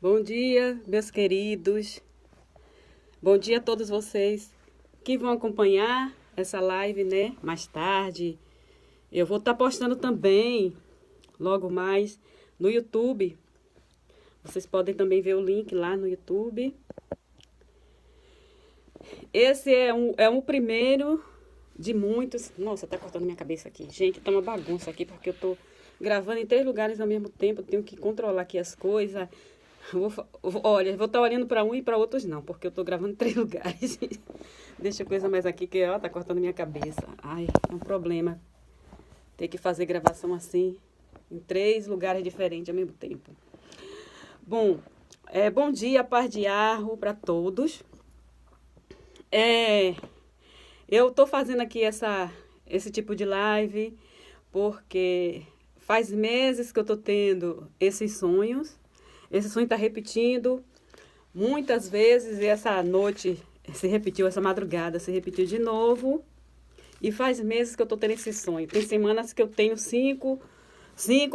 Bom dia, meus queridos. Bom dia a todos vocês que vão acompanhar essa live, né? Mais tarde. Eu vou estar postando também, logo mais, no YouTube. Vocês podem também ver o link lá no YouTube. Esse é um primeiro de muitos. Nossa, tá cortando minha cabeça aqui. Gente, tá uma bagunça aqui porque eu tô gravando em 3 lugares ao mesmo tempo. Eu tenho que controlar aqui as coisas. Olha, vou estar olhando para um e para outros não, porque eu tô gravando em 3 lugares. Deixa a coisa mais aqui que ó, tá cortando minha cabeça. Ai, é um problema ter que fazer gravação assim em 3 lugares diferentes ao mesmo tempo. Bom, bom dia, paz de arro para todos. Eu tô fazendo aqui esse tipo de live porque faz meses que eu tô tendo esses sonhos. Esse sonho está repetindo muitas vezes e essa noite se repetiu, essa madrugada se repetiu de novo. E faz meses que eu estou tendo esse sonho. Tem semanas que eu tenho cinco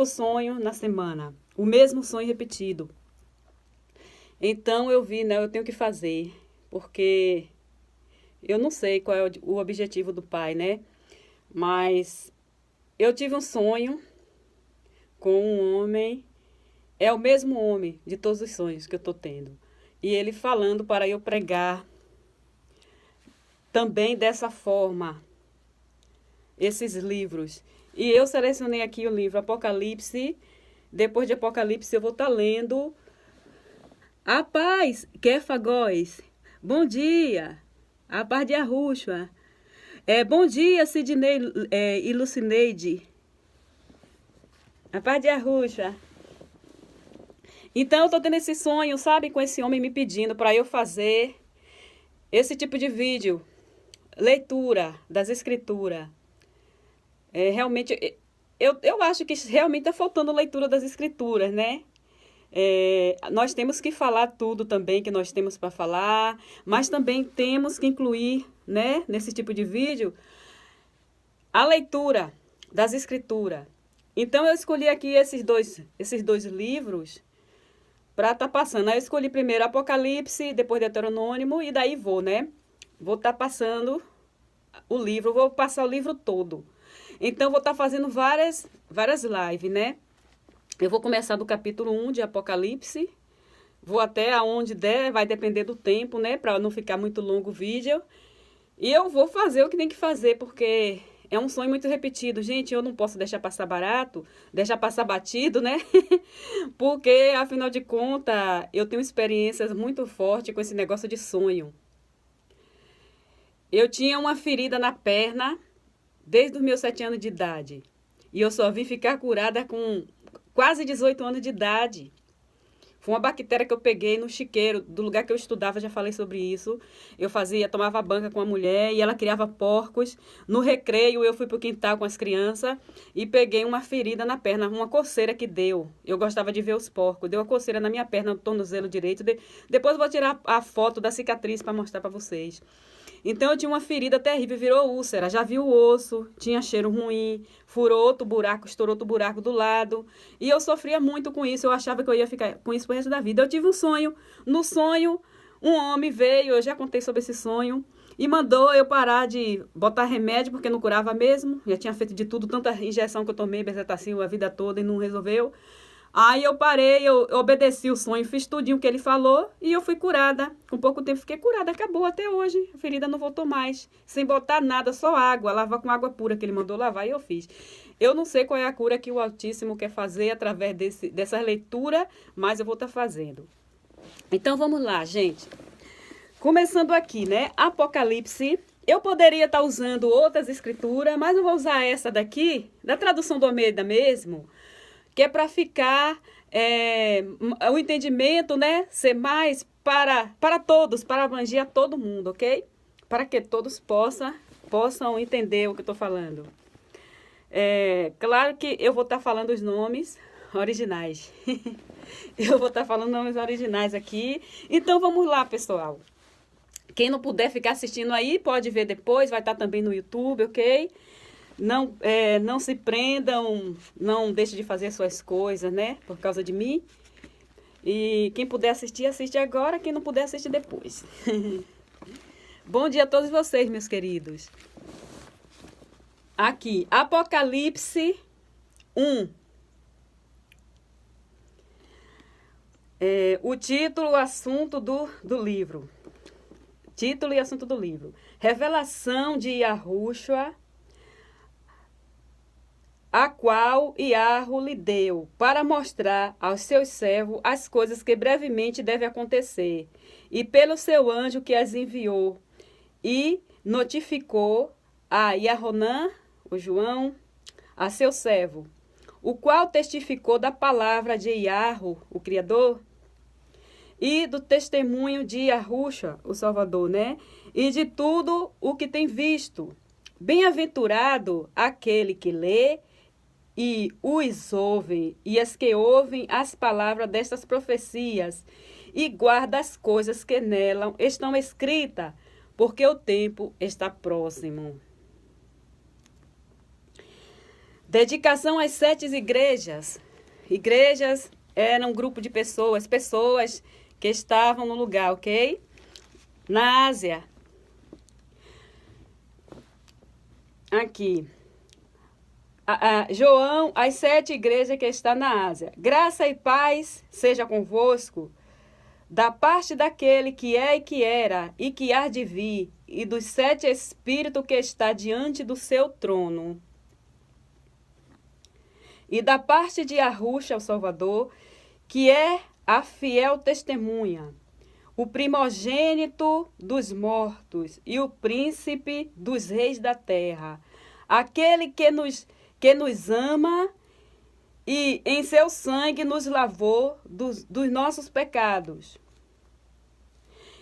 sonhos na semana. O mesmo sonho repetido. Então eu vi, né? Eu tenho que fazer. Porque eu não sei qual é o objetivo do pai, né? Mas eu tive um sonho com um homem. É o mesmo homem de todos os sonhos que eu estou tendo. E ele falando para eu pregar também dessa forma esses livros. E eu selecionei aqui o livro Apocalipse. Depois de Apocalipse eu vou estar lendo A Paz, Kefagóis. Bom dia. A Paz de Arruxua. Bom dia, Sidney e Lucineide. A Paz de Arruxua. Então eu tô tendo esse sonho, sabe, com esse homem me pedindo para eu fazer esse tipo de vídeo, leitura das escrituras. Realmente, eu acho que realmente está faltando leitura das escrituras, né? Nós temos que falar tudo também que nós temos para falar, mas também temos que incluir, né, nesse tipo de vídeo, a leitura das escrituras. Então eu escolhi aqui esses dois livros para estar passando. Aí eu escolhi primeiro Apocalipse, depois Deuteronômio, e daí vou, né? Vou estar passando o livro, vou passar o livro todo. Então, vou estar fazendo várias lives, né? Eu vou começar do capítulo 1 de Apocalipse, vou até aonde der, vai depender do tempo, né? Para não ficar muito longo o vídeo. E eu vou fazer o que tem que fazer, porque é um sonho muito repetido. Gente, eu não posso deixar passar barato, deixar passar batido, né? Porque, afinal de contas, eu tenho experiências muito fortes com esse negócio de sonho. Eu tinha uma ferida na perna desde os meus 7 anos de idade. E eu só vim ficar curada com quase 18 anos de idade. Foi uma bactéria que eu peguei no chiqueiro do lugar que eu estudava, já falei sobre isso. Eu tomava banca com uma mulher e ela criava porcos. No recreio eu fui pro quintal com as crianças e peguei uma ferida na perna, uma coceira que deu. Eu gostava de ver os porcos. Deu uma coceira na minha perna, no tornozelo direito. Depois eu vou tirar a foto da cicatriz para mostrar para vocês. Então eu tinha uma ferida terrível, virou úlcera, já vi o osso, tinha cheiro ruim, furou outro buraco, estourou outro buraco do lado. E eu sofria muito com isso, eu achava que eu ia ficar com isso pro resto da vida. Eu tive um sonho, no sonho um homem veio, eu já contei sobre esse sonho, e mandou eu parar de botar remédio, porque não curava mesmo. Já tinha feito de tudo, tanta injeção que eu tomei, bezetacil a vida toda e não resolveu. Aí eu parei, eu obedeci o sonho, fiz tudinho que ele falou e eu fui curada. Com pouco tempo fiquei curada, acabou até hoje. A ferida não voltou mais. Sem botar nada, só água. Lavar com água pura que ele mandou lavar e eu fiz. Eu não sei qual é a cura que o Altíssimo quer fazer através dessa leitura, mas eu vou estar fazendo. Então vamos lá, gente. Começando aqui, né? Apocalipse. Eu poderia estar usando outras escrituras, mas eu vou usar essa daqui, da tradução do Almeida mesmo, que é para ficar o entendimento, né, ser mais para todos, para abranger a todo mundo, ok? Para que todos possam entender o que eu estou falando. Claro que eu vou estar falando os nomes originais. Eu vou estar falando nomes originais aqui. Então vamos lá, pessoal. Quem não puder ficar assistindo aí, pode ver depois, vai estar também no YouTube, ok? Não se prendam, não deixem de fazer suas coisas, né? Por causa de mim. E quem puder assistir, assiste agora. Quem não puder, assiste depois. Bom dia a todos vocês, meus queridos. Aqui, Apocalipse 1. O título, o assunto do livro. Título e assunto do livro. Revelação de Yahushua, a qual Iahu lhe deu, para mostrar aos seus servos as coisas que brevemente devem acontecer, e pelo seu anjo que as enviou, e notificou a Yahonan, o João, a seu servo, o qual testificou da palavra de Iahu, o Criador, e do testemunho de Yahushua, o Salvador, né? E de tudo o que tem visto. Bem-aventurado aquele que lê e os ouvem, e as que ouvem as palavras destas profecias, e guarda as coisas que nelas estão escritas, porque o tempo está próximo. Dedicação às 7 igrejas. Igrejas eram um grupo de pessoas que estavam no lugar, ok? Na Ásia. Aqui. João, as 7 igrejas que estão na Ásia. Graça e paz seja convosco, da parte daquele que é e que era e que há de vir, e dos 7 espíritos que está diante do seu trono. E da parte de Yahushua, o Salvador, que é a fiel testemunha, o primogênito dos mortos e o príncipe dos reis da terra, aquele que nos ama e em seu sangue nos lavou dos nossos pecados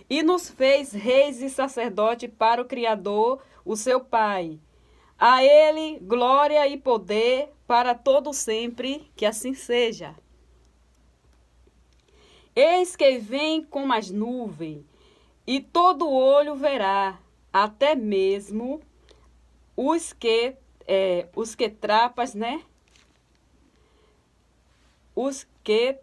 e nos fez reis e sacerdotes para o Criador, o seu Pai. A ele glória e poder para todo sempre, que assim seja. Eis que vem como as nuvens, e todo olho verá, até mesmo os que trapas, né? Os que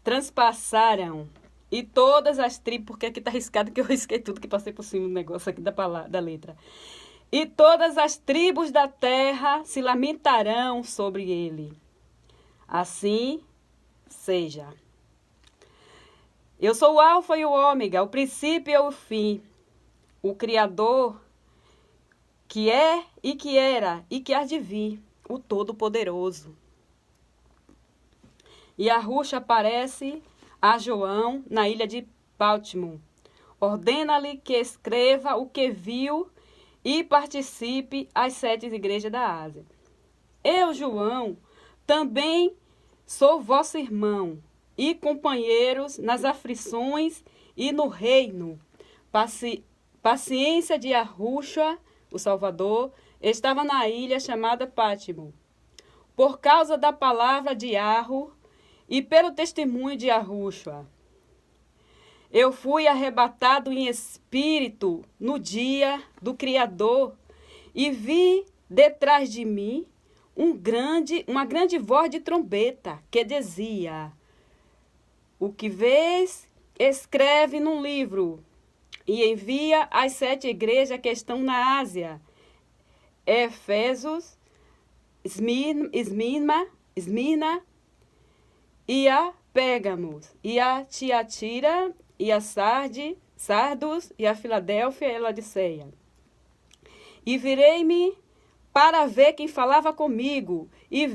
transpassaram, e todas as tribos, porque aqui está arriscado que eu risquei tudo que passei por cima do negócio aqui da letra. E todas as tribos da terra se lamentarão sobre ele. Assim seja. Eu sou o Alfa e o Ômega, o princípio e o fim, o Criador, que é e que era e que há de vir, o Todo-Poderoso. E Yahushua aparece a João na ilha de Pátimo. Ordena-lhe que escreva o que viu e participe às 7 igrejas da Ásia. Eu, João, também sou vosso irmão e companheiros nas aflições e no reino. Paciência de Yahushua, o Salvador, estava na ilha chamada Pátimo. Por causa da palavra de Yahu e pelo testemunho de Yahushua. Eu fui arrebatado em espírito no dia do Criador e vi detrás de mim uma grande voz de trombeta que dizia: o que vês, escreve num livro e envia às 7 igrejas que estão na Ásia: Éfeso, Esmirna e a Pérgamos, e a Tiatira, e a Sardos, e a Filadélfia e a Laodiceia. E virei-me para ver quem falava comigo, e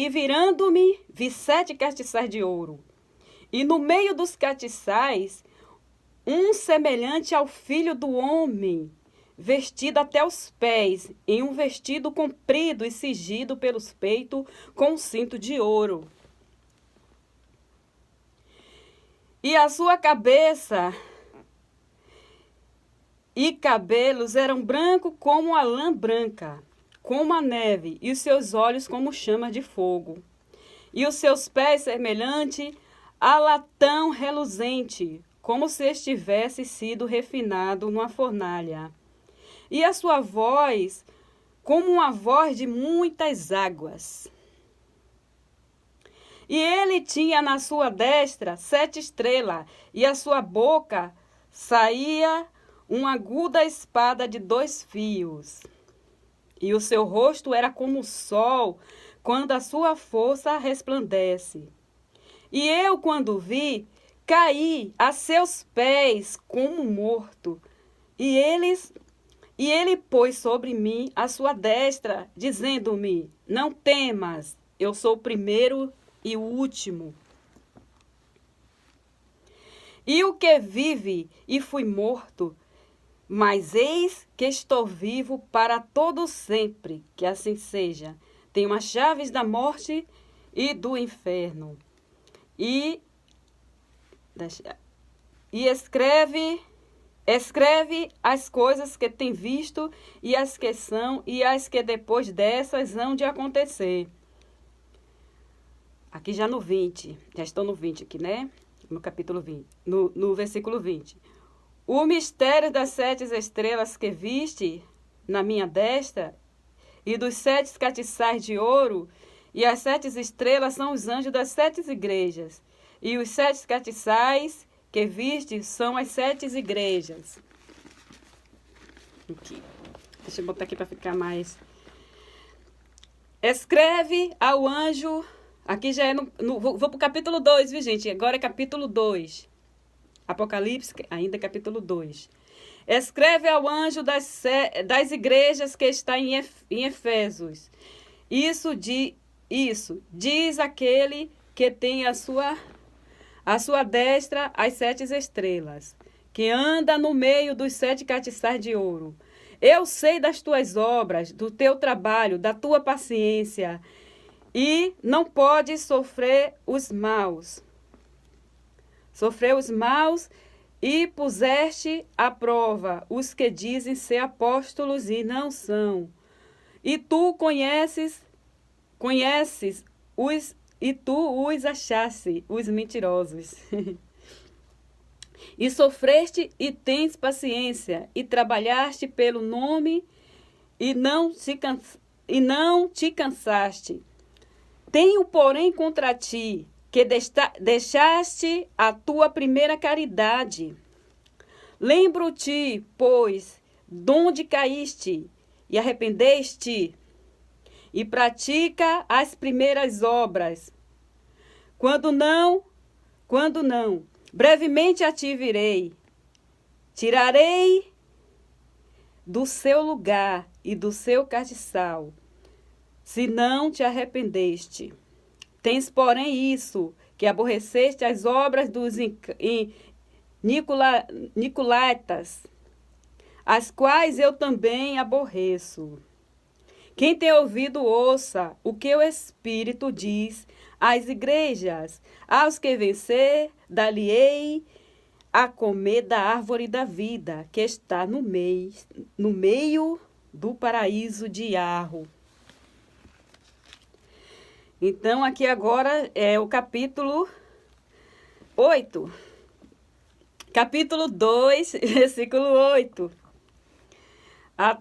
virando-me, vi 7 castiçais de ouro. E no meio dos castiçais, um semelhante ao filho do homem, vestido até os pés, em um vestido comprido e cingido pelos peitos com um cinto de ouro. E a sua cabeça e cabelos eram brancos como a lã branca, como a neve, e os seus olhos como chamas de fogo. E os seus pés semelhante a latão reluzente, como se estivesse sido refinado numa fornalha. E a sua voz como uma voz de muitas águas. E ele tinha na sua destra 7 estrelas, e a sua boca saía uma aguda espada de 2 fios. E o seu rosto era como o sol, quando a sua força resplandece. E eu, quando vi, caí a seus pés como morto. E ele pôs sobre mim a sua destra, dizendo-me: não temas, eu sou o primeiro e o último. E o que vive e fui morto, mas eis que estou vivo para todo sempre, que assim seja. Tenho as chaves da morte e do inferno. E escreve as coisas que tem visto e as que são e as que depois dessas hão de acontecer. Aqui já no 20, já estou no 20 aqui, né? No capítulo 20, no versículo 20. O mistério das 7 estrelas que viste na minha destra e dos 7 castiçais de ouro, e as 7 estrelas são os anjos das 7 igrejas, e os 7 castiçais que viste são as 7 igrejas. Aqui. Deixa eu botar aqui para ficar mais. Escreve ao anjo. Aqui já é vou para o capítulo 2, viu, gente? Agora é capítulo 2. Apocalipse, ainda é capítulo 2. Escreve ao anjo das igrejas que está em Efésios. Isso diz aquele que tem a sua destra as 7 estrelas, que anda no meio dos 7 castiçais de ouro. Eu sei das tuas obras, do teu trabalho, da tua paciência, e não podes sofrer os maus. Sofreu os maus e puseste à prova os que dizem ser apóstolos e não são. E tu conheces os e tu os achaste, os mentirosos. E sofreste e tens paciência, e trabalhaste pelo nome, e não te cansaste. Tenho, porém, contra ti, que deixaste a tua primeira caridade. Lembro-te, pois, donde caíste, e arrependeste, e pratica as primeiras obras. Quando não, brevemente a ti virei, tirarei do seu lugar e do seu castiçal, se não te arrependeste. Tens, porém, isso, que aborreceste as obras dos Nicolaítas, as quais eu também aborreço. Quem tem ouvido, ouça o que o Espírito diz às igrejas. Aos que vencer, dar-lhe-ei a comer da árvore da vida, que está no meio do paraíso de Arro. Então, aqui agora é o capítulo 8. Capítulo 2, versículo 8. A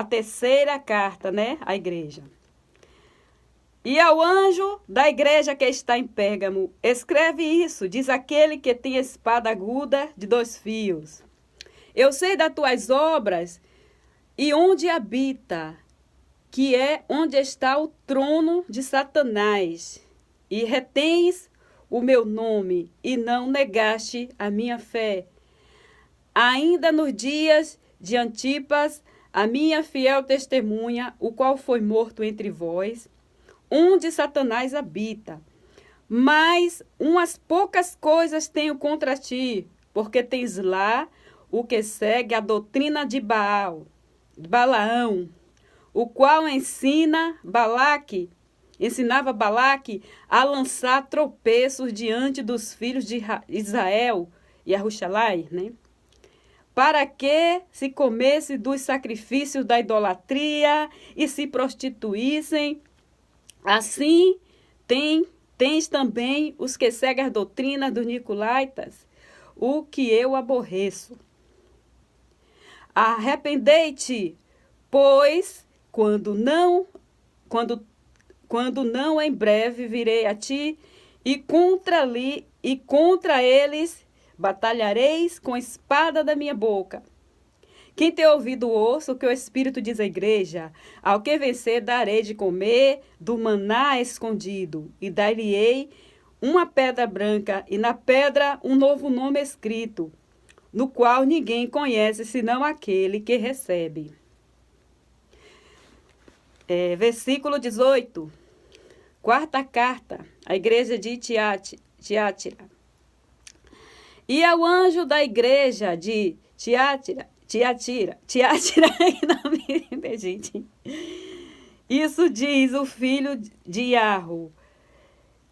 terceira carta, né? À igreja. E ao anjo da igreja que está em Pérgamo, escreve isso, diz aquele que tem espada aguda de 2 fios. Eu sei das tuas obras e onde habita, que é onde está o trono de Satanás, e retens o meu nome, e não negaste a minha fé. Ainda nos dias de Antipas, a minha fiel testemunha, o qual foi morto entre vós, onde Satanás habita. Mas umas poucas coisas tenho contra ti, porque tens lá o que segue a doutrina de Balaão, o qual ensinava Balaque a lançar tropeços diante dos filhos de Israel e Ahuxalai, né? Para que se comesse dos sacrifícios da idolatria e se prostituíssem. Assim, tens também os que seguem as doutrinas dos Nicolaítas, o que eu aborreço. Arrependei-te, pois, quando quando não em breve virei a ti, e contra eles batalhareis com a espada da minha boca. Quem tem ouvido ouça o que o Espírito diz à igreja. Ao que vencer darei de comer do maná escondido, e dar-lhe-ei uma pedra branca, e na pedra um novo nome escrito, no qual ninguém conhece senão aquele que recebe. Versículo 18. Quarta carta à igreja de Tiátira. E ao anjo da igreja de Tiátira, não me lembro, gente. Isso diz o filho de Iarro,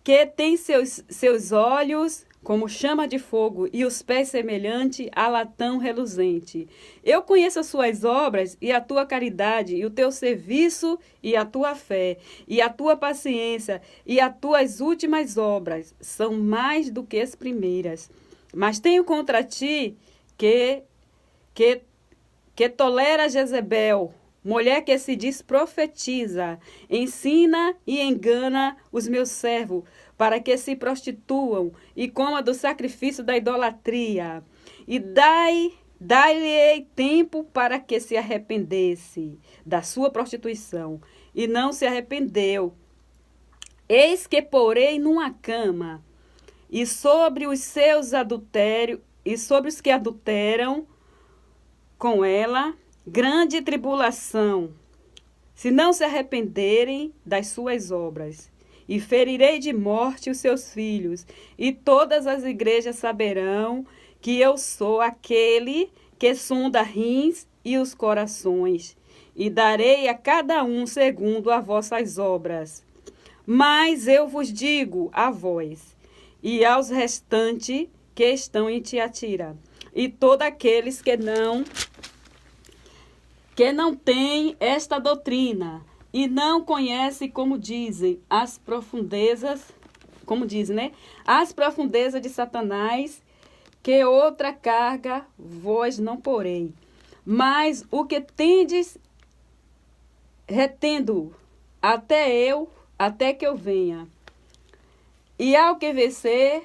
que tem seus olhos como chama de fogo e os pés semelhante a latão reluzente. Eu conheço as suas obras e a tua caridade e o teu serviço e a tua fé e a tua paciência e as tuas últimas obras são mais do que as primeiras. Mas tenho contra ti que tolera Jezebel, mulher que se diz profetiza, ensina e engana os meus servos, para que se prostituam e comam do sacrifício da idolatria. E dai-lhe tempo para que se arrependesse da sua prostituição, e não se arrependeu. Eis que porei numa cama, e sobre os seus adultérios, e sobre os que adulteram com ela, grande tribulação, se não se arrependerem das suas obras. E ferirei de morte os seus filhos, e todas as igrejas saberão que eu sou aquele que sonda rins e os corações, e darei a cada um segundo as vossas obras. Mas eu vos digo a vós, e aos restantes que estão em Tiatira, e todos aqueles que não têm esta doutrina, e não conhecem, como dizem, as profundezas de Satanás, que outra carga vós não porei. Mas o que tendes, retendo até que eu venha. E ao que vencer,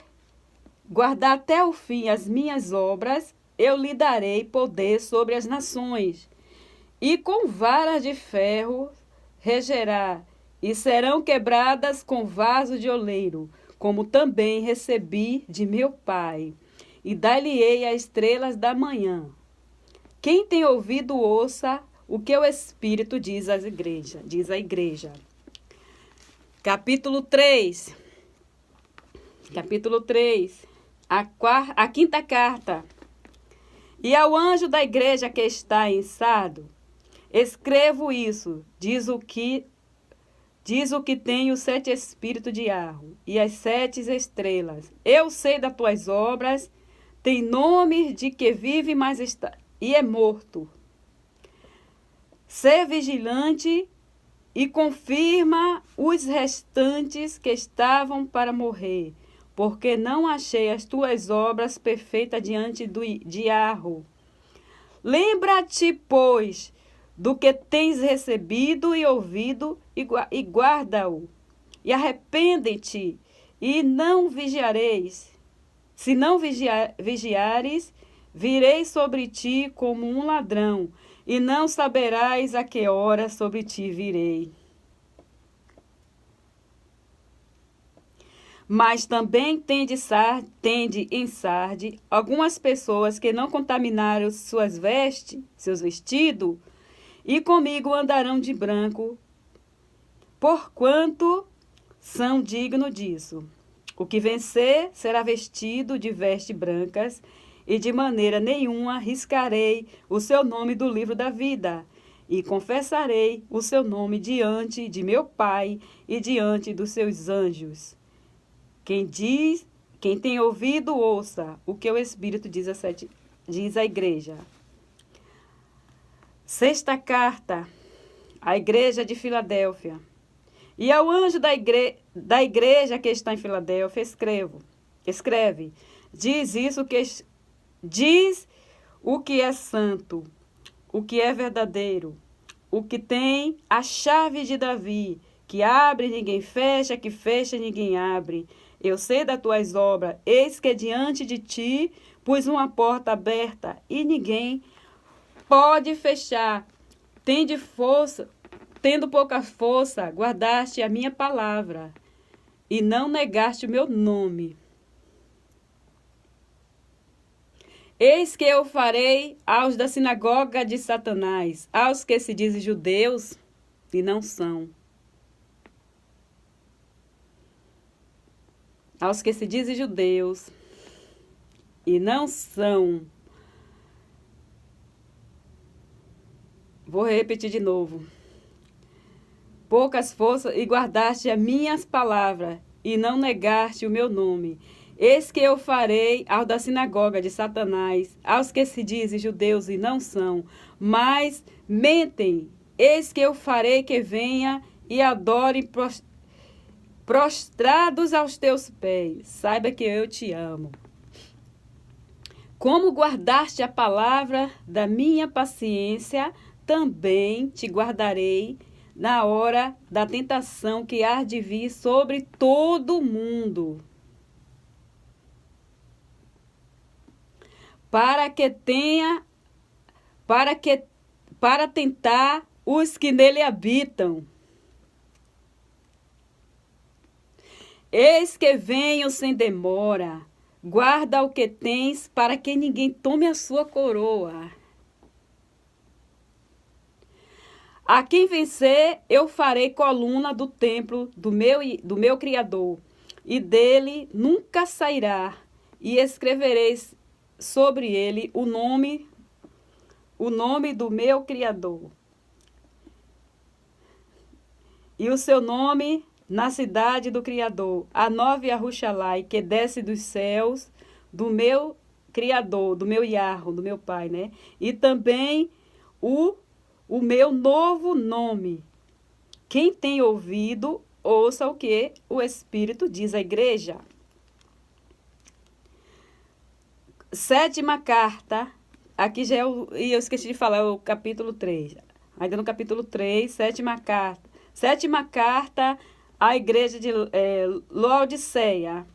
guardar até o fim as minhas obras, eu lhe darei poder sobre as nações. E com varas de ferro regerá, e serão quebradas com vaso de oleiro, como também recebi de meu Pai. E dar-lhe-ei as estrelas da manhã. Quem tem ouvido, ouça o que o Espírito diz à igreja. Capítulo 3. A quinta carta. E ao anjo da igreja que está em Sardo, escrevo isso, diz o que tem os 7 espíritos de Arro e as 7 estrelas. Eu sei das tuas obras, tem nome de que vive, mas está e é morto. Sê vigilante e confirma os restantes que estavam para morrer, porque não achei as tuas obras perfeitas diante de Arro. Lembra-te, pois, do que tens recebido e ouvido, e guarda-o. E arrepende-te, e não vigiareis. Se não vigiares, virei sobre ti como um ladrão, e não saberás a que hora sobre ti virei. Mas também tende em Sarde algumas pessoas que não contaminaram suas vestes, seus vestidos, e comigo andarão de branco, porquanto são dignos disso. O que vencer será vestido de vestes brancas, e de maneira nenhuma riscarei o seu nome do livro da vida, e confessarei o seu nome diante de meu Pai e diante dos seus anjos. Quem tem ouvido, ouça o que o Espírito diz à igreja. Sexta carta à igreja de Filadélfia. E ao anjo da igreja que está em Filadélfia, escreve, diz o que é santo, o que é verdadeiro, o que tem a chave de Davi, que abre, ninguém fecha, que fecha, ninguém abre. Eu sei das tuas obras, eis que diante de ti pus uma porta aberta e ninguém pode fechar. Tendo pouca força, guardaste a minha palavra e não negaste o meu nome. Eis que eu farei aos da sinagoga de Satanás, aos que se dizem judeus e não são. Aos que se dizem judeus e não são. Vou repetir de novo. Poucas forças e guardaste as minhas palavras e não negaste o meu nome. Eis que eu farei aos da sinagoga de Satanás, aos que se dizem judeus e não são, mas mentem. Eis que eu farei que venha e adore prostrados aos teus pés. Saiba que eu te amo. Como guardaste a palavra da minha paciência, também te guardarei na hora da tentação que há de vir sobre todo o mundo. Para tentar os que nele habitam. Eis que venho sem demora. Guarda o que tens, para que ninguém tome a sua coroa. A quem vencer, eu farei coluna do templo do meu Criador, e dele nunca sairá, e escrevereis sobre ele o nome do meu Criador, e o seu nome na cidade do Criador, a nova Yahuxalai, que desce dos céus, do meu Criador, do meu Yahweh, do meu Pai, né? E também o meu novo nome. Quem tem ouvido, ouça o que o Espírito diz à igreja. Sétima carta, aqui já e eu esqueci de falar o capítulo 3. Ainda no capítulo 3, sétima carta à igreja de Laodiceia.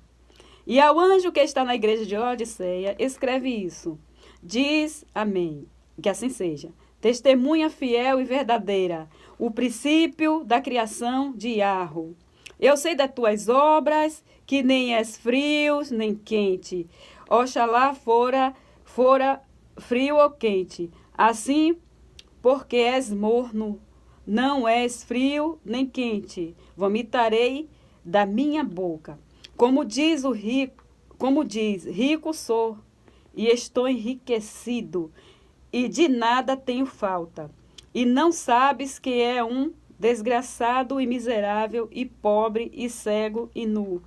E ao anjo que está na igreja de Laodiceia, escreve isso. Diz, amém, que assim seja. Testemunha fiel e verdadeira, o princípio da criação de Yahweh. Eu sei das tuas obras, que nem és frio, nem quente. Oxalá fora frio ou quente. Assim, porque és morno, não és frio nem quente, vomitarei da minha boca. Como diz, rico sou, e estou enriquecido, e de nada tenho falta. E não sabes que é um desgraçado e miserável, e pobre, e cego, e nu.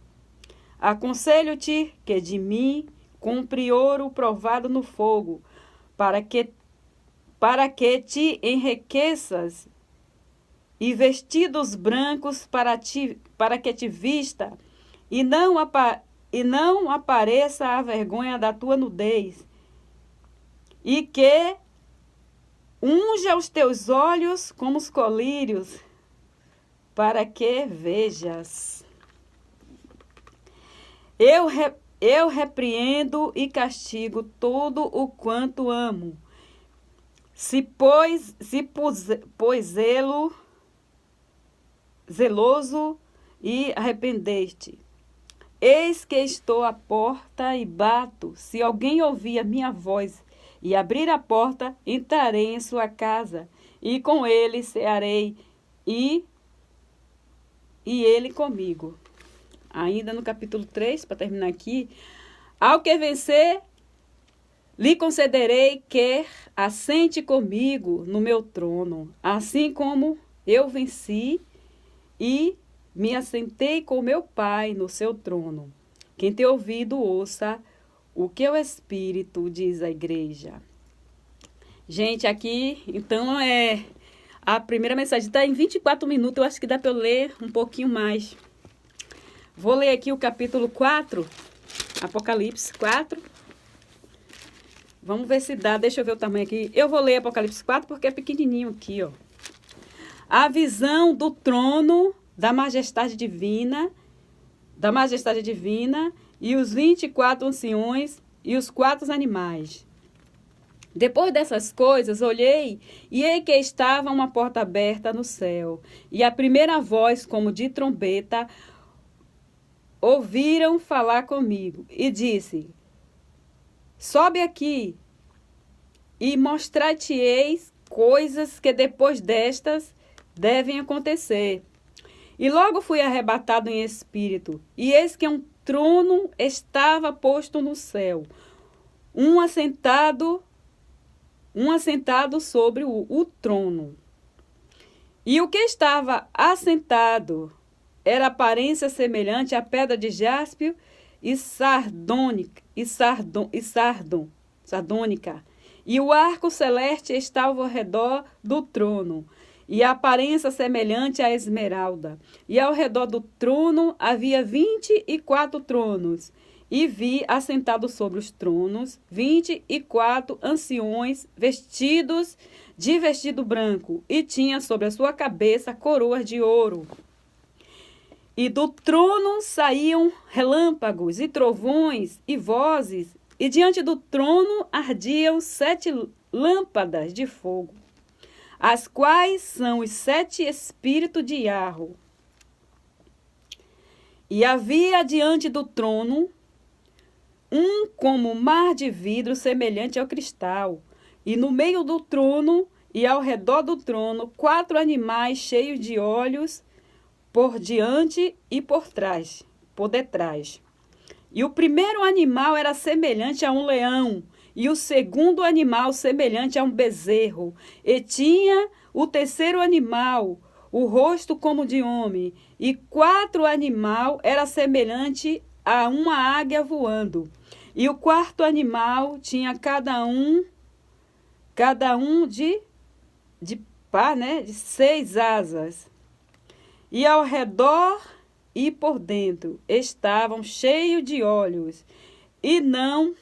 Aconselho-te que de mim compre ouro provado no fogo, para que te enriqueças, e vestidos brancos para que te vista, e não apareça a vergonha da tua nudez, e que unja os teus olhos como os colírios, para que vejas. Eu repreendo e castigo todo o quanto amo. Se pois zeloso e arrependeste. Eis que estou à porta e bato. Se alguém ouvir a minha voz e abrir a porta, entrarei em sua casa, e com ele cearei, e ele comigo. Ainda no capítulo 3, para terminar aqui. Ao que vencer, lhe concederei que assente comigo no meu trono, assim como eu venci e me assentei com meu Pai no seu trono. Quem tem ouvido, ouça o que o Espírito diz à igreja. Gente, aqui, então, a primeira mensagem está em 24 minutos. Eu acho que dá para eu ler um pouquinho mais. Vou ler aqui o capítulo 4, Apocalipse 4. Vamos ver se dá. Deixa eu ver o tamanho aqui. Eu vou ler Apocalipse 4 porque é pequenininho aqui, ó. A visão do trono da majestade divina, e os 24 anciões e os 4 animais. Depois dessas coisas, olhei, e eis que estava uma porta aberta no céu, e a primeira voz, como de trombeta, ouviram falar comigo, e disse: sobe aqui, e mostrar-te-eis coisas que depois destas devem acontecer. E logo fui arrebatado em espírito, e eis que um trono estava posto no céu, um assentado sobre o trono. E o que estava assentado era aparência semelhante à pedra de jaspe e sardônica. E o arco celeste estava ao redor do trono, e a aparência semelhante à esmeralda. E ao redor do trono havia 24 tronos, e vi assentados sobre os tronos 24 anciões vestidos de vestido branco, e tinha sobre a sua cabeça coroas de ouro. E do trono saíam relâmpagos e trovões e vozes, e diante do trono ardiam 7 lâmpadas de fogo, as quais são os 7 espíritos de Iarro. E havia diante do trono um como mar de vidro semelhante ao cristal, e no meio do trono e ao redor do trono 4 animais cheios de olhos por diante e por detrás. E o primeiro animal era semelhante a um leão, e o segundo animal semelhante a um bezerro. E tinha o terceiro animal o rosto como de homem, e 4 animal era semelhante a uma águia voando. E o 4º animal tinha cada um de 6 asas. E ao redor e por dentro estavam cheios de olhos, e não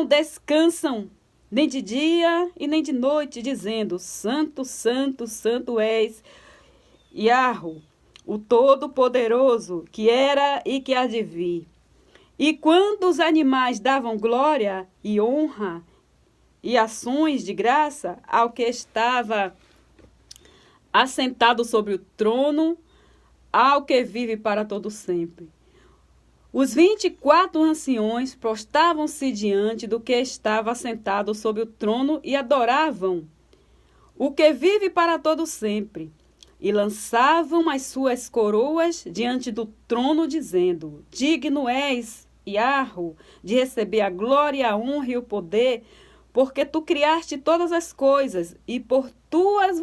descansam nem de dia e nem de noite, dizendo: Santo, Santo, Santo és Iarro, o Todo-Poderoso, que era e que há de vir. E quando os animais davam glória e honra e ações de graça ao que estava assentado sobre o trono, ao que vive para todo sempre. Os 24 anciões prostravam-se diante do que estava assentado sobre o trono e adoravam o que vive para todo sempre, e lançavam as suas coroas diante do trono, dizendo: Digno és, Iarro, de receber a glória, a honra e o poder, porque tu criaste todas as coisas, e por tua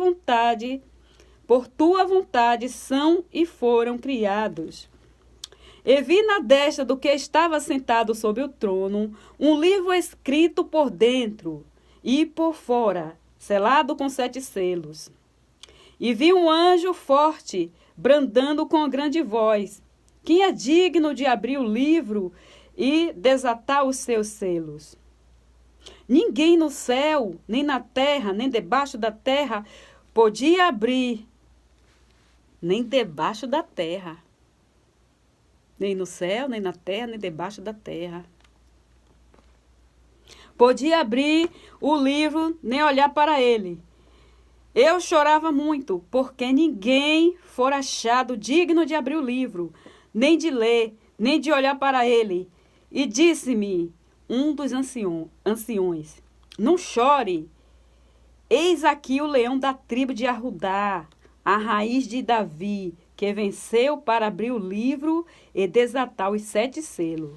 vontade são e foram criados. E vi na destra do que estava sentado sobre o trono um livro escrito por dentro e por fora, selado com 7 selos. E vi um anjo forte, bradando com grande voz: Quem é digno de abrir o livro e desatar os seus selos? Ninguém no céu, nem na terra, nem debaixo da terra, podia abrir, nem debaixo da terra. Nem no céu, nem na terra, nem debaixo da terra. Podia abrir o livro, nem olhar para ele. Eu chorava muito, porque ninguém fora achado digno de abrir o livro, nem de ler, nem de olhar para ele. E disse-me um dos anciões: Não chore, eis aqui o leão da tribo de Arrudá, a raiz de Davi, que venceu para abrir o livro e desatar os 7 selos.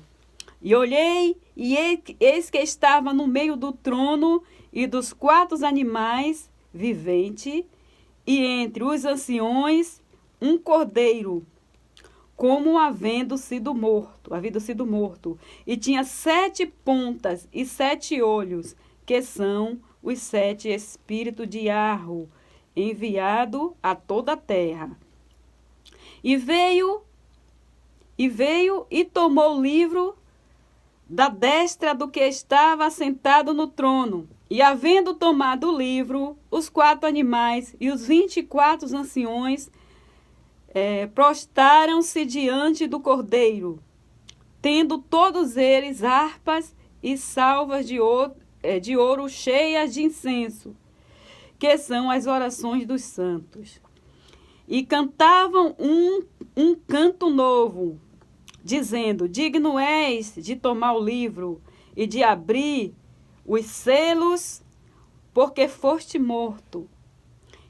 E olhei, e eis que estava no meio do trono e dos 4 animais viventes, e entre os anciões um cordeiro, como havendo sido morto, e tinha 7 pontas e 7 olhos, que são os 7 espíritos de Iarro, enviado a toda a terra. E veio e tomou o livro da destra do que estava assentado no trono. E havendo tomado o livro, os 4 animais e os 24 anciões prostaram-se diante do Cordeiro, tendo todos eles harpas e salvas de ouro cheias de incenso, que são as orações dos santos. E cantavam um canto novo, dizendo: digno és de tomar o livro e de abrir os selos, porque foste morto,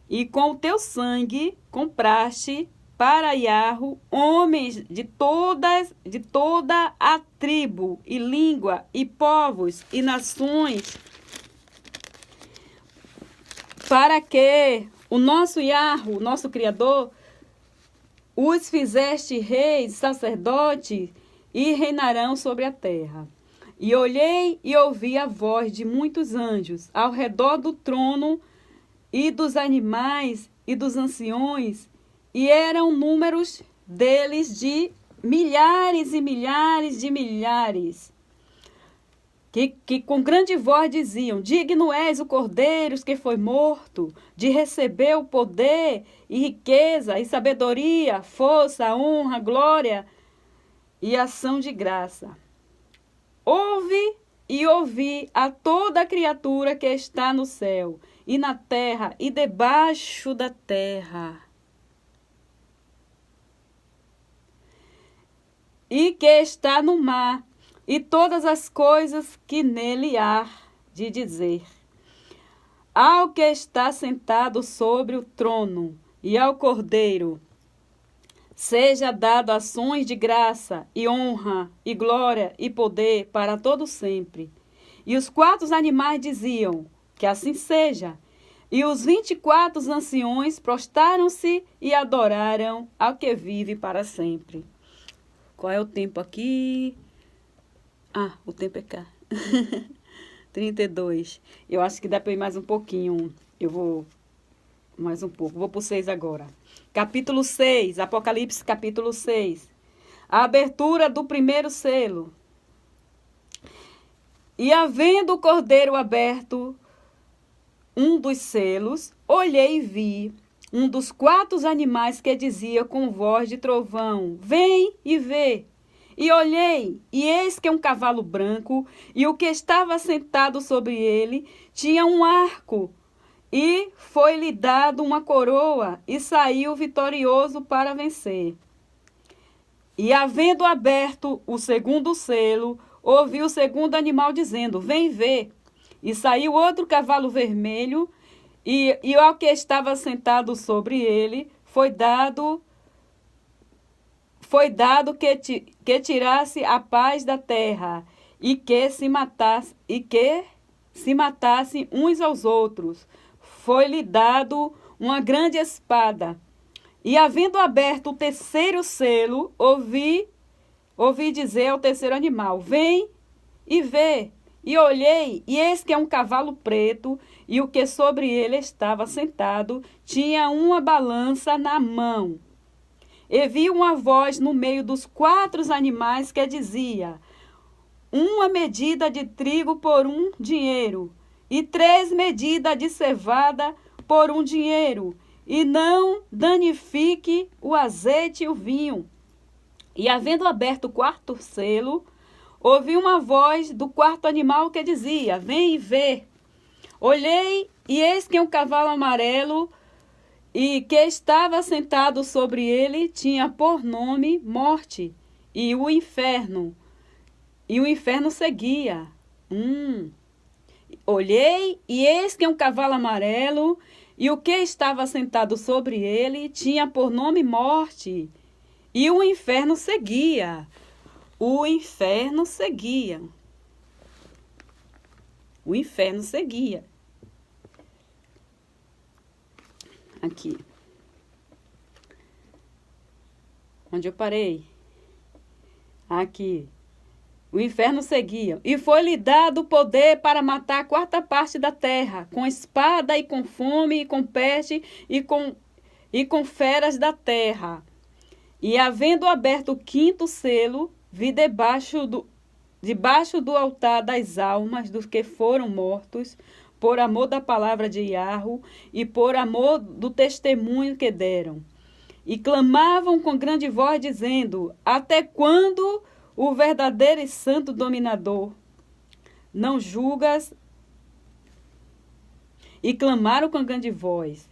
e com o teu sangue compraste para Iarro homens de toda a tribo e língua e povos e nações, para que o nosso Iarro, nosso Criador, os fizeste reis, sacerdotes, e reinarão sobre a terra. E olhei e ouvi a voz de muitos anjos ao redor do trono e dos animais e dos anciões, e eram números deles de milhares e milhares de milhares, que com grande voz diziam: digno és o Cordeiro que foi morto, de receber o poder e riqueza e sabedoria, força, honra, glória e ação de graça. Ouve e ouvi a toda criatura que está no céu e na terra e debaixo da terra, e que está no mar, e todas as coisas que nele há de dizer: ao que está sentado sobre o trono e ao Cordeiro seja dado ações de graça e honra e glória e poder para todo sempre. E os 4 animais diziam: que assim seja. E os 24 anciões prostaram-se e adoraram ao que vive para sempre. Qual é o tempo aqui? Ah, o tempo é cá. 32. Eu acho que dá para ir mais um pouquinho. Eu vou mais um pouco. Vou para o 6 agora. Capítulo 6. Apocalipse, capítulo 6. A abertura do primeiro selo. E havendo o Cordeiro aberto um dos selos, olhei e vi um dos 4 animais que dizia com voz de trovão: vem e vê. E olhei, e eis que um cavalo branco, e o que estava sentado sobre ele tinha um arco, e foi-lhe dado uma coroa, e saiu vitorioso para vencer. E havendo aberto o segundo selo, ouvi o segundo animal dizendo: vem ver. E saiu outro cavalo vermelho, e ao que estava sentado sobre ele foi dado que tirasse a paz da terra, e que se matassem uns aos outros. Foi-lhe dado uma grande espada. E havendo aberto o terceiro selo, ouvi dizer ao terceiro animal: vem e vê. E olhei, e eis que é um cavalo preto, e o que sobre ele estava sentado tinha uma balança na mão. E vi uma voz no meio dos 4 animais que dizia: uma medida de trigo por 1 dinheiro, e 3 medidas de cevada por 1 dinheiro, e não danifique o azeite e o vinho. E havendo aberto o 4º selo, ouvi uma voz do 4º animal que dizia: vem e vê. Olhei, e eis que um cavalo amarelo, e que estava sentado sobre ele tinha por nome Morte, e o Inferno seguia. Olhei, e eis que um cavalo amarelo, e o que estava sentado sobre ele tinha por nome Morte, e o Inferno seguia. O inferno seguia. O inferno seguia. Aqui. Onde eu parei? Aqui. O inferno seguia. E foi-lhe dado poder para matar a 4ª parte da terra, com espada e com fome e com peste e com feras da terra. E havendo aberto o 5º selo, vi debaixo do altar das almas dos que foram mortos, por amor da palavra de Iarro e por amor do testemunho que deram. e clamavam com grande voz, dizendo: até quando, o verdadeiro e santo dominador, não julgas? E clamaram com grande voz,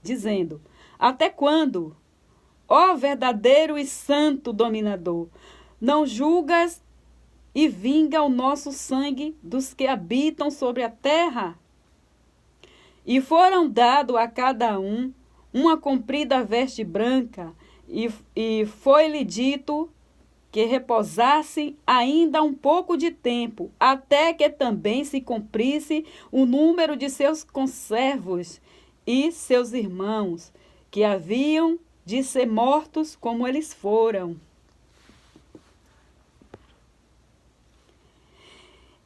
dizendo: até quando, ó verdadeiro e santo dominador, não julgas e vinga o nosso sangue dos que habitam sobre a terra? E foram dados a cada um uma comprida veste branca, e foi-lhe dito que repousasse ainda um pouco de tempo, até que também se cumprisse o número de seus conservos e seus irmãos, que haviam de ser mortos como eles foram.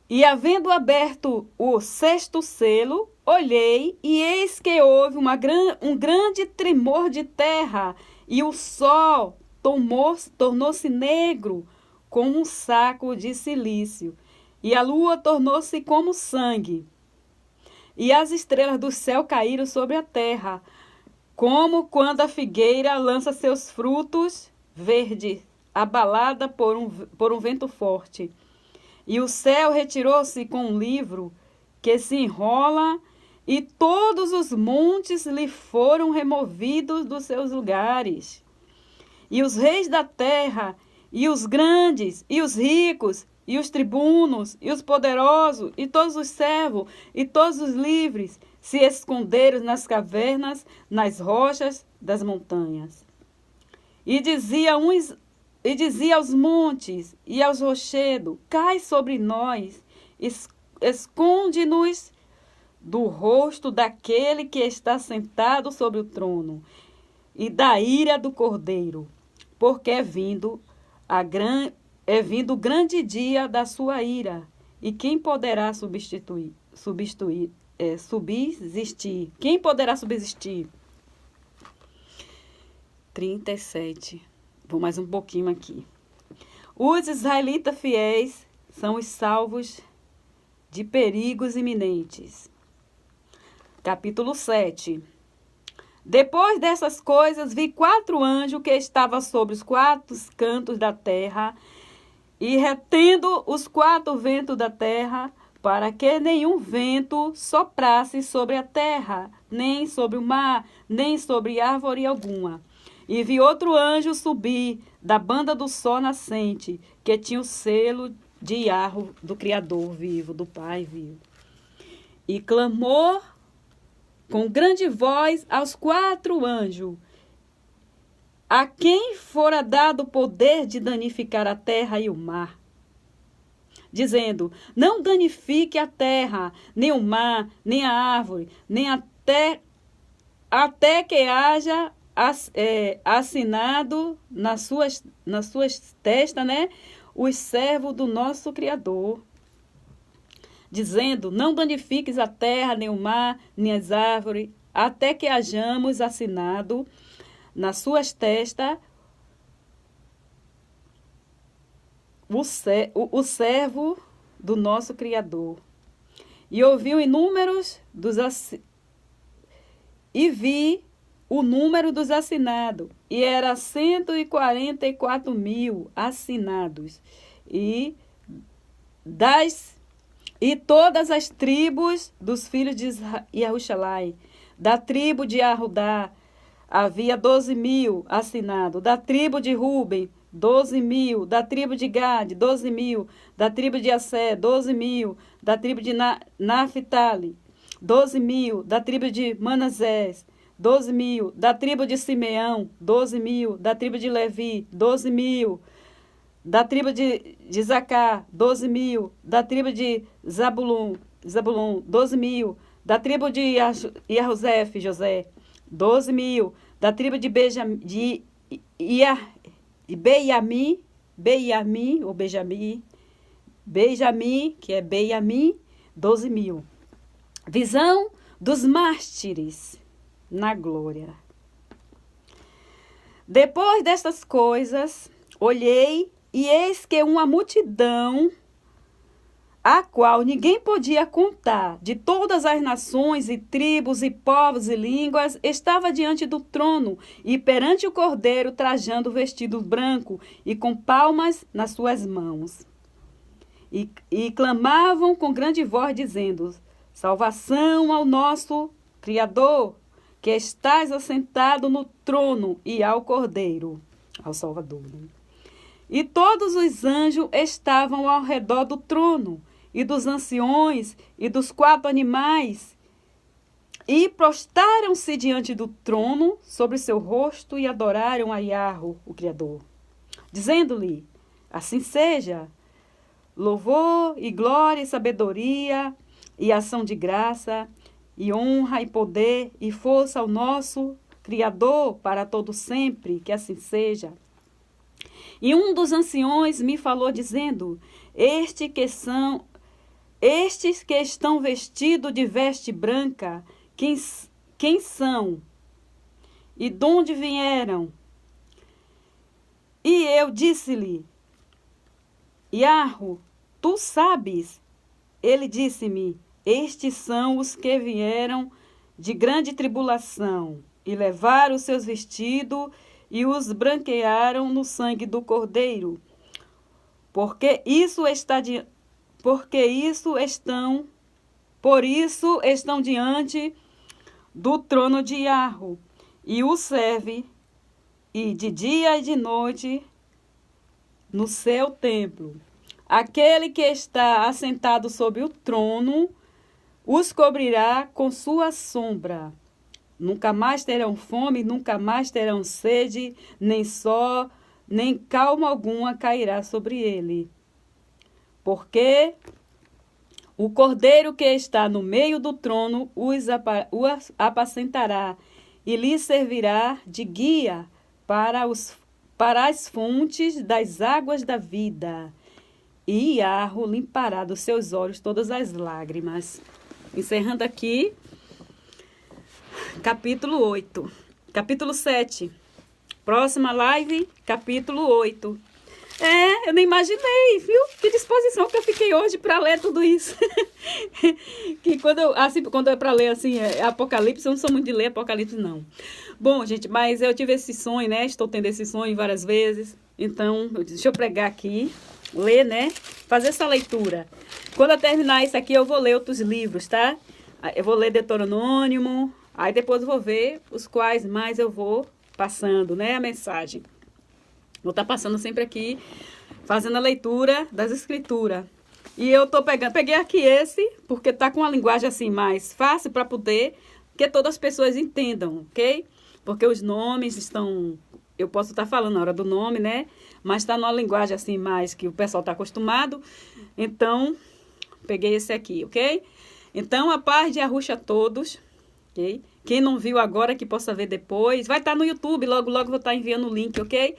E havendo aberto o sexto selo, olhei, e eis que houve um grande tremor de terra, e o sol tornou-se negro como um saco de cilício, e a lua tornou-se como sangue. E as estrelas do céu caíram sobre a terra, como quando a figueira lança seus frutos verdes, abalada por um vento forte. E o céu retirou-se com um livro que se enrola, e todos os montes lhe foram removidos dos seus lugares. E os reis da terra, e os grandes, e os ricos, e os tribunos, e os poderosos, e todos os servos, e todos os livres, se esconderam nas cavernas, nas rochas das montanhas. E dizia aos montes e aos rochedos: cai sobre nós, esconde-nos do rosto daquele que está sentado sobre o trono e da ira do Cordeiro, porque é vindo o grande dia da sua ira. E quem poderá subsistir? Quem poderá subsistir? 37. Vou mais um pouquinho aqui. Os israelitas fiéis são os salvos de perigos iminentes. Capítulo 7. Depois dessas coisas, vi 4 anjos que estavam sobre os 4 cantos da terra, e retendo os 4 ventos da terra, para que nenhum vento soprasse sobre a terra, nem sobre o mar, nem sobre árvore alguma. E vi outro anjo subir da banda do sol nascente, que tinha o selo de Yarro, do Criador vivo, do Pai vivo. E clamou com grande voz aos 4 anjos, a quem fora dado o poder de danificar a terra e o mar, dizendo: não danifique a terra, nem o mar, nem a árvore, nem até que haja assinado nas suas testas, os servos do nosso Criador, dizendo: não danifiques a terra, nem o mar, nem as árvores, até que hajamos assinado nas suas testas o servo do nosso Criador. E ouvi e vi o número dos assinados, e era 144.000 assinados, e todas as tribos dos filhos de Jerusalém. Da tribo de Arudá havia 12.000 assinados, da tribo de Ruben 12.000, da tribo de Gade 12.000, da tribo de Assé 12.000, da tribo de Naphtali 12.000, da tribo de Manassés 12.000, da tribo de Simeão 12.000, da tribo de Levi 12.000, da tribo de Isacar 12.000, da tribo de Zabulon 12.000, da tribo de José 12.000, da tribo de Benjamim, que é Benjamim, 12.000. Visão dos mártires na glória. Depois destas coisas, olhei, e eis que uma multidão a qual ninguém podia contar, de todas as nações e tribos e povos e línguas, estava diante do trono e perante o Cordeiro, trajando vestido branco e com palmas nas suas mãos. E clamavam com grande voz, dizendo: salvação ao nosso Criador, que estás assentado no trono, e ao Cordeiro, ao Salvador. E todos os anjos estavam ao redor do trono, e dos anciões, e dos 4 animais, e prostaram-se diante do trono sobre seu rosto, e adoraram a Yahweh, o Criador, dizendo-lhe: assim seja, louvor e glória e sabedoria, e ação de graça, e honra e poder, e força ao nosso Criador para todo sempre, que assim seja. E um dos anciões me falou, dizendo: estes que estão vestidos de veste branca, quem são? E de onde vieram? E eu disse-lhe: Yahweh, tu sabes. Ele disse-me: estes são os que vieram de grande tribulação, e levaram os seus vestidos e os branquearam no sangue do Cordeiro. Por isso estão diante do trono de Yahweh, e o serve, e de dia e de noite, no seu templo. Aquele que está assentado sobre o trono os cobrirá com sua sombra. Nunca mais terão fome, nunca mais terão sede, nem sol, nem calma alguma cairá sobre ele. Porque o Cordeiro que está no meio do trono os apacentará e lhes servirá de guia para as fontes das águas da vida. E Yahweh limpará dos seus olhos todas as lágrimas. Encerrando aqui, capítulo 8. Capítulo 7. Próxima live, capítulo 8. Eu nem imaginei, viu? Que disposição que eu fiquei hoje para ler tudo isso. Que quando é para ler assim, Apocalipse, eu não sou muito de ler Apocalipse, não. Bom, gente, mas eu tive esse sonho, né? Estou tendo esse sonho várias vezes. Então, deixa eu pregar aqui, ler, né? Fazer essa leitura. Quando eu terminar isso aqui, eu vou ler outros livros, tá? Eu vou ler Deuteronômio, aí depois eu vou ver os quais mais eu vou passando, né? A mensagem. Vou estar passando sempre aqui, fazendo a leitura das escrituras. E eu peguei aqui esse, porque tá com uma linguagem assim mais fácil para poder que todas as pessoas entendam, ok? Porque os nomes estão, eu posso estar falando na hora do nome, né? Mas está numa linguagem assim mais que o pessoal está acostumado. Então, peguei esse aqui, ok? Então, a paz de Yahushua a todos, ok? Quem não viu agora, que possa ver depois. Vai estar no YouTube, logo, logo vou estar enviando o link, ok?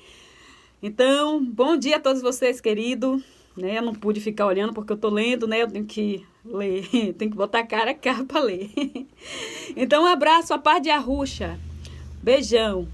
Então, bom dia a todos vocês, querido. Né? Eu não pude ficar olhando porque eu tô lendo, né? Eu tenho que ler, tenho que botar cara a cara para ler. Então, um abraço, a paz de Yahushua. Beijão.